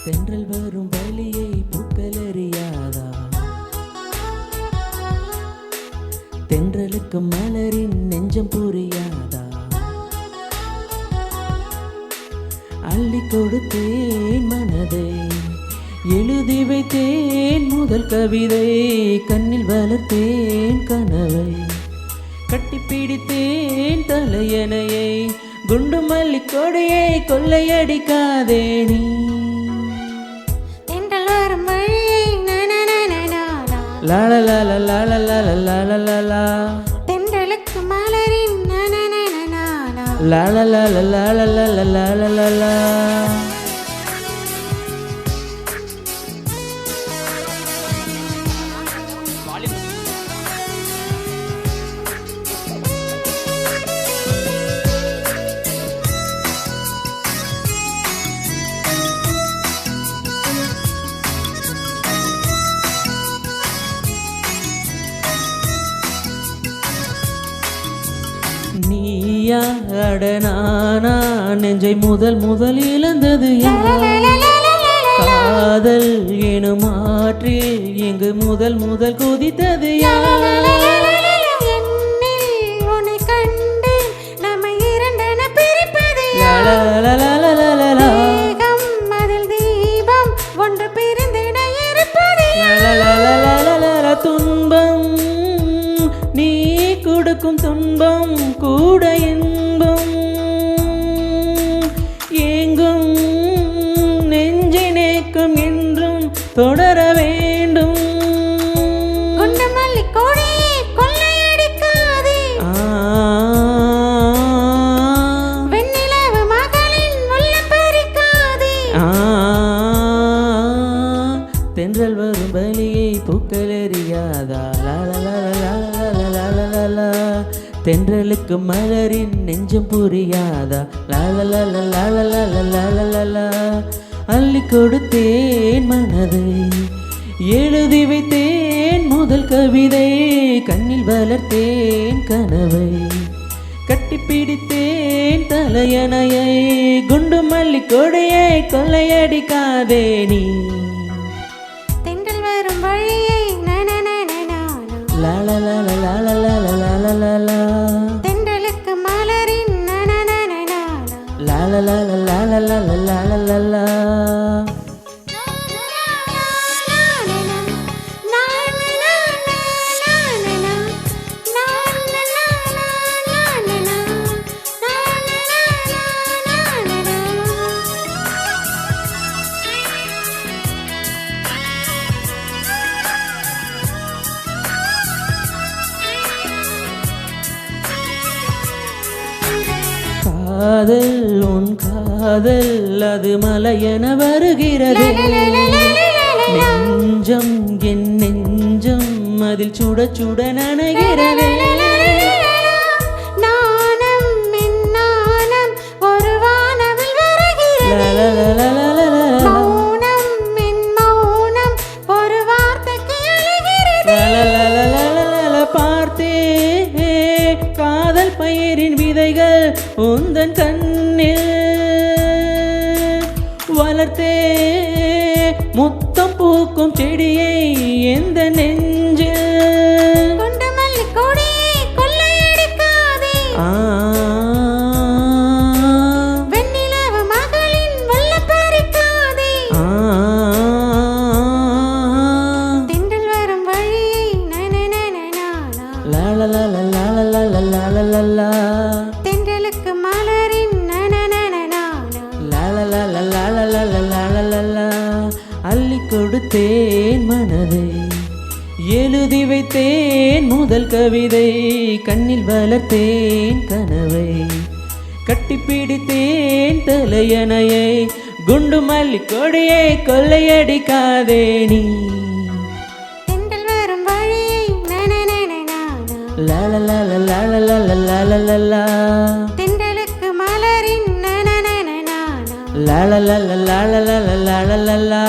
தென்றல் வரும் வழியை பூக்கள் அறியாதா? தென்றலுக்கு மலரின் நெஞ்சம் புரியாதா? அள்ளி கொடுத்தேன் மனதை, எழுதி வைத்தேன் முதல் கவிதை, கண்ணில் வளர்த்தேன் கனவை, கட்டிப்பிடித்தேன் தலையணையை, குண்டு மல்லி கொடியை கொள்ளையடிக்காதே நீ. தென்றல் வரும் வழியை லாலலாலலாலலாலலாலலா, தென்றலுக்கு மலரின் லாலலாலலாலலாலலாலலா. நீயா அட நானா, நெஞ்சை முதல் முதல் இழந்தது யார்? காதல் எனும் ஆற்றில் எங்கு முதல் முதல் குதித்தது யார்? உன்னை கண்டு நம்மை இரண்டென பிரிப்பது அதில் தீபம் ஒன்று பிரிந்திட இருப்பது. துன்பம் நீ கொடுக்கும் துன்பம் கூட இன்பம், எங்கும் நெஞ்சினேக்கும் என்றும் தொடர வேண்டும். குண்டு மல்லி கொடியை கொள்ளையடிக்காதே, வெண்ணிலவு மகளின் உள்ளம் பறிக்காதே. தென்றல் வரும் வழியை பூக்கள் எறியாதா? லாலலாலலாலலாலலாலலா, தென்றலுக்கு மலரின் நெஞ்சம் புரியாதா? லாலலாலலாலலாலலாலலா, அள்ளி கொடுத்தேன் மனதை, எழுதி வைத்தேன் முதல் கவிதை, கண்ணில் வளர்த்தேன் கனவை, கட்டிப்பிடித்தேன் தலையணையை, குண்டு மல்லி கொடியை கொள்ளையடிக்காதே நீ. தென்றல் வரும் வழியை லாலலாலலாலலாலலாலலா, தென்றலுக்கு மலரின் லாலலாலலாலலாலலாலலா. காதல் உன் காதல் அது மலையென வருகிறது, நெஞ்சம் என் நெஞ்சம் அதில் சுட சுட நனைகிறது. நாணம் என் நாணம் ஒரு வானவில் வருகிறது, மௌனம் என் மௌனம் ஒரு வார்த்தைக்கு அழுகிறது. பார்த்தே காதல் பயிரின் விதைகள் உந்தன் கண்ணில் வளர்த்தே, முத்தம் பூக்கும் செடியை எந்த நெஞ்சில். குண்டு மல்லி கொடியை கொள்ளையடிக்காதே, வெண்ணிலவு மகளின் உள்ளம் பறிக்காதே. தென்றல் வரும் வழியை லாலலாலலாலலாலலாலலா, தென்றலுக்கு மலரின் லாலலாலலாலலாலலாலலா, அள்ளி கொடுத்தேன் மனதை, எழுதி வைத்தேன் முதல் கவிதை, கண்ணில் வளர்த்தேன் கனவை, கட்டிப்பிடித்தேன் தலையணையை, குண்டு மல்லி கொடியை கொள்ளையடிக்காதே நீ. தென்றல் வரும் வழியை லாலலாலலாலலாலலாலலா, தென்றலுக்கு மலரின் லாலலாலலாலலாலலா.